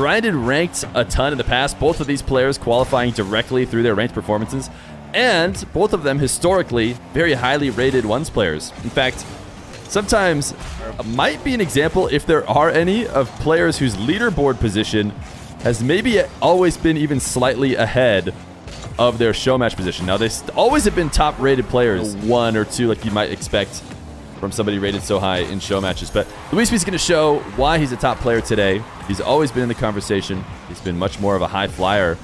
grinded ranked a ton in the past. Both of these players qualifying directly through their ranked performances. And both of them historically very highly rated ones players. In fact, sometimes might be an example, if there are any, of players whose leaderboard position has maybe always been even slightly ahead of their show match position. Now, they always have been top-rated players, 1 or 2, like you might expect from somebody rated so high in show matches. But LuiisP is going to show why he's a top player today. He's always been in the conversation. He's been much more of a high flyer.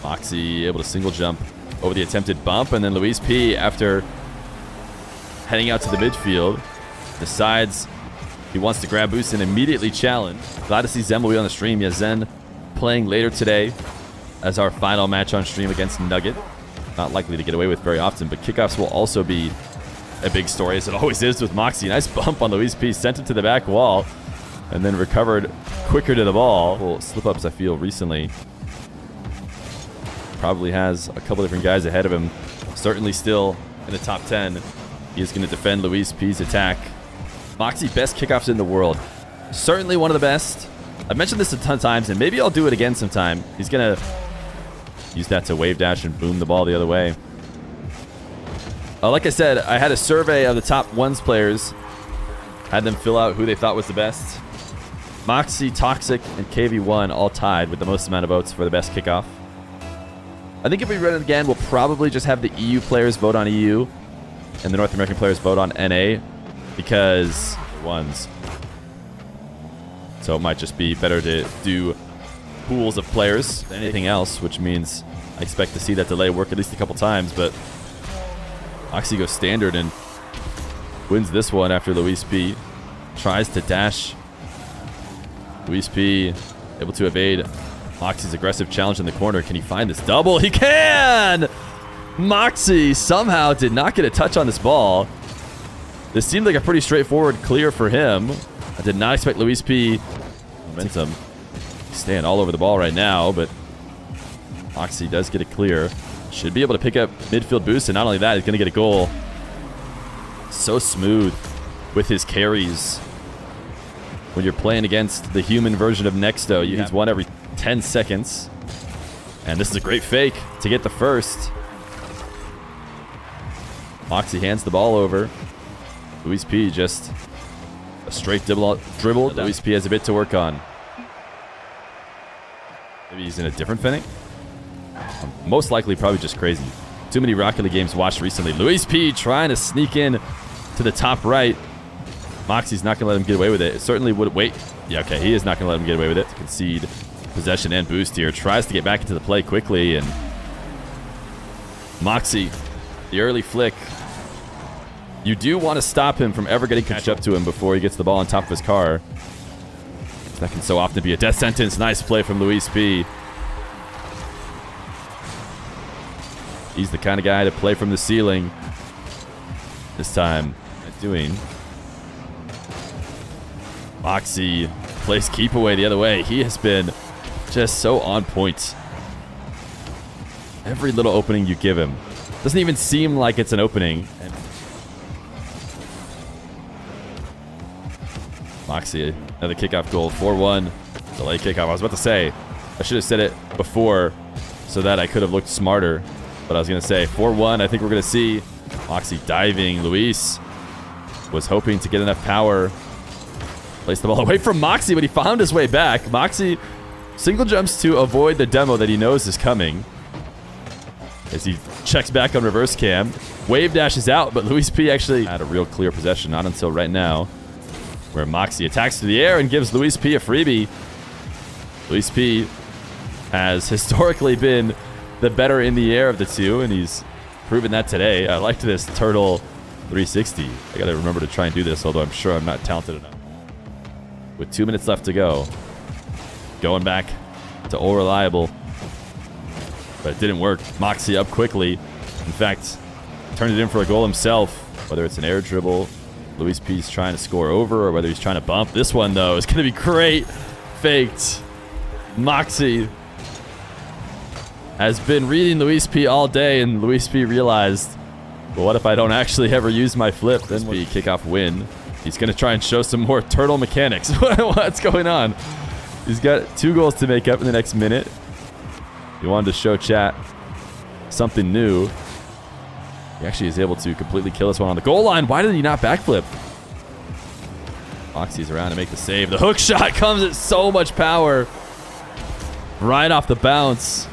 Mawkzy able to single jump over the attempted bump, and then LuiisP, after heading out to the midfield, decides he wants to grab boost and immediately challenge. Glad to see Zen will be on the stream. Yeah, Zen playing later today as our final match on stream against Nugget. Not likely to get away with very often, but kickoffs will also be a big story, as it always is with Mawkzy. Nice bump on LuiisP, sent him to the back wall, and then recovered quicker to the ball. Well, slip-ups, I feel, recently. Probably has a couple different guys ahead of him. Certainly still in the top 10. He is going to defend LuiisP's attack. Mawkzy, best kickoffs in the world. Certainly one of the best. I've mentioned this a ton of times, and maybe I'll do it again sometime. He's going to use that to wave dash and boom the ball the other way. Like I said, I had a survey of the top ones players. Had them fill out who they thought was the best. Mawkzy, Toxic, and KV1 all tied with the most amount of votes for the best kickoff. I think if we run it again, we'll probably just have the EU players vote on EU and the North American players vote on NA, because ones. So it might just be better to do pools of players than anything else, which means I expect to see that delay work at least a couple times. But Mawkzy goes standard and wins this one after LuiisP tries to dash. LuiisP able to evade Mawkzy's aggressive challenge in the corner. Can he find this double? He can! Mawkzy somehow did not get a touch on this ball. This seemed like a pretty straightforward clear for him. I did not expect LuiisP momentum. He's staying all over the ball right now, but Mawkzy does get a clear. Should be able to pick up midfield boost, and not only that, he's going to get a goal. So smooth with his carries. When you're playing against the human version of Nexto, you use one every 10 seconds. And this is a great fake to get the first. Mawkzy hands the ball over. LuiisP just a straight dribble. LuiisP has a bit to work on. Maybe he's in a different Fennec. Most likely probably just crazy. Too many Rocket League games watched recently. LuiisP trying to sneak in to the top right. Mawkzy's not going to let him get away with it. It certainly would. Wait. Yeah, okay. He is not going to let him get away with it. To concede possession and boost here. Tries to get back into the play quickly. And Mawkzy, the early flick. You do want to stop him from ever getting catch up to him before he gets the ball on top of his car. That can so often be a death sentence. Nice play from LuiisP. He's the kind of guy to play from the ceiling. This time, doing. Mawkzy plays keep away the other way. He has been just so on point. Every little opening you give him. Doesn't even seem like it's an opening. And Mawkzy, another kickoff goal. 4-1. Delay kickoff. I was about to say, I should have said it before so that I could have looked smarter. But I was going to say 4-1. I think we're going to see Mawkzy diving. Luis was hoping to get enough power. Placed the ball away from Mawkzy, but he found his way back. Mawkzy single jumps to avoid the demo that he knows is coming. As he checks back on reverse cam. Wave dashes out, but LuiisP actually had a real clear possession. Not until right now, where Mawkzy attacks through the air and gives LuiisP a freebie. LuiisP has historically been the better in the air of the two, and he's proven that today. I liked this turtle 360. I gotta remember to try and do this, although I'm sure I'm not talented enough. With 2 minutes left to go. Going back to all reliable. But it didn't work. Mawkzy up quickly. In fact, turned it in for a goal himself. Whether it's an air dribble, LuiisP's trying to score over, or whether he's trying to bump. This one, though, is going to be great. Faked. Mawkzy has been reading LuiisP all day, and LuiisP realized But what if I don't actually ever use my flip? Then we kickoff win. He's going to try and show some more turtle mechanics. What's going on? He's got 2 goals to make up in the next minute. He wanted to show chat something new. He actually is able to completely kill this one on the goal line. Why did he not backflip? Mawkzy's around to make the save. The hook shot comes at so much power. Right off the bounce.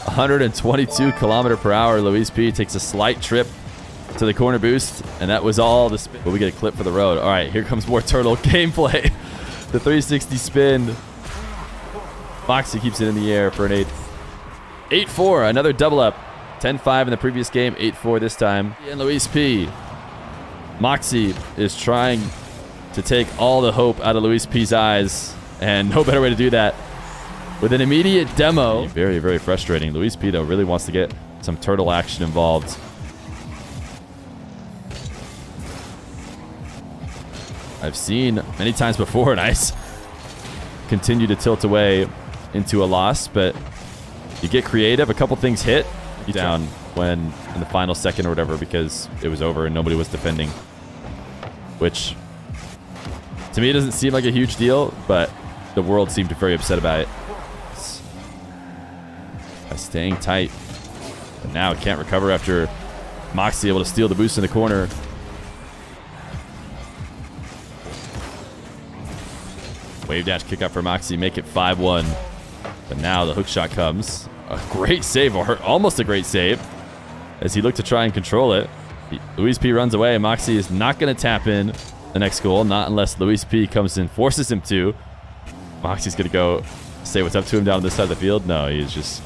122 km/h. LuiisP takes a slight trip to the corner boost, and that was all the spin. But we get a clip for the road. All right, here comes more turtle gameplay. The 360 spin. Mawkzy keeps it in the air for an 8-4. Another double up. 10-5 in the previous game, 8-4 this time. And LuiisP. Mawkzy is trying to take all the hope out of LuiisP's eyes, and no better way to do that with an immediate demo. Very, very frustrating. LuiisP, though, really wants to get some turtle action involved. I've seen many times before an ice continue to tilt away into a loss, but you get creative. A couple things hit you down when in the final second or whatever because it was over and nobody was defending, which to me it doesn't seem like a huge deal, but the world seemed very upset about it. By staying tight, but now it can't recover after Mawkzy able to steal the boost in the corner. Wave dash kick up for Mawkzy, make it 5-1. But now the hook shot comes. A great save, or almost a great save, as he looked to try and control it. LuiisP runs away, and Mawkzy is not going to tap in the next goal, not unless LuiisP comes in, forces him to. Mawkzy's going to go say what's up to him down on this side of the field. No, he's just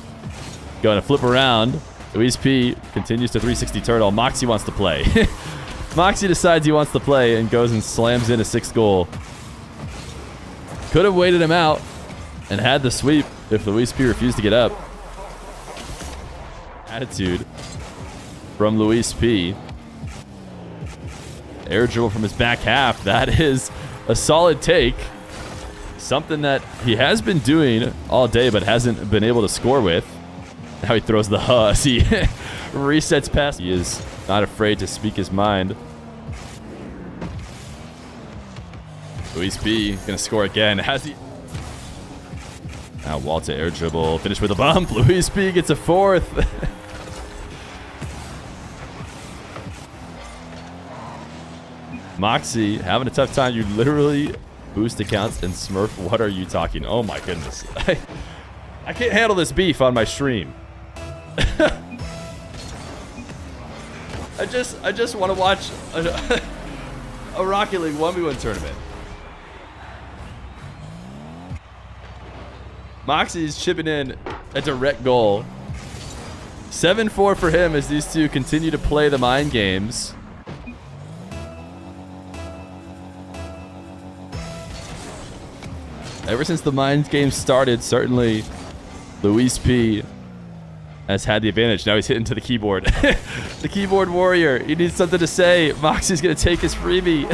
going to flip around. LuiisP continues to 360 turtle. Mawkzy wants to play. Mawkzy decides he wants to play and goes and slams in a 6th goal. Could have waited him out and had the sweep if LuiisP refused to get up. Attitude from LuiisP. Air dribble from his back half. That is a solid take. Something that he has been doing all day but hasn't been able to score with. Now he throws the as he resets past. He is not afraid to speak his mind. LuiisP gonna score again. Has he? Now Walter air dribble, finish with a bump. LuiisP gets a 4th. Mawkzy having a tough time. You literally boost accounts and smurf. What are you talking? Oh my goodness. I can't handle this beef on my stream. I just want to watch a Rocket League 1v1 tournament. Mawkzy's chipping in a direct goal. 7-4 for him as these two continue to play the mind games. Ever since the mind game started, certainly LuiisP has had the advantage. Now he's hitting to the keyboard. The keyboard warrior. He needs something to say. Mawkzy's going to take his freebie.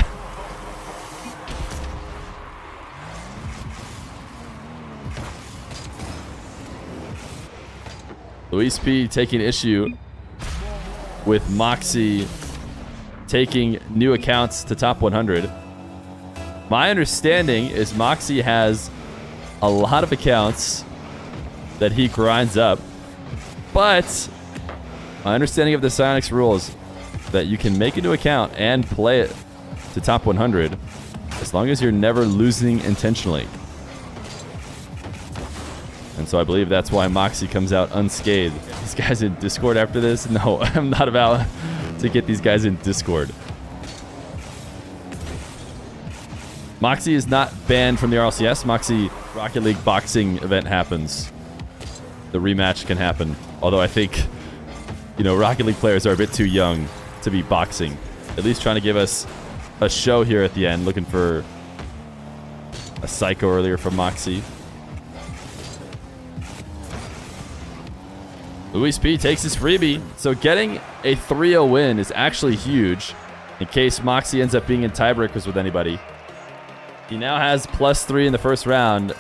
LuiisP taking issue with Mawkzy taking new accounts to top 100. My understanding is Mawkzy has a lot of accounts that he grinds up, but my understanding of the Psyonix rules that you can make a new account and play it to top 100 as long as you're never losing intentionally. And so I believe that's why Mawkzy comes out unscathed. These guys in Discord after this? No, I'm not about to get these guys in Discord. Mawkzy is not banned from the RLCS. Mawkzy Rocket League boxing event happens. The rematch can happen. Although I think, Rocket League players are a bit too young to be boxing. At least trying to give us a show here at the end. Looking for a psycho earlier from Mawkzy. LuiisP takes his freebie. So getting a 3-0 win is actually huge in case Mawkzy ends up being in tiebreakers with anybody. He now has +3 in the first round.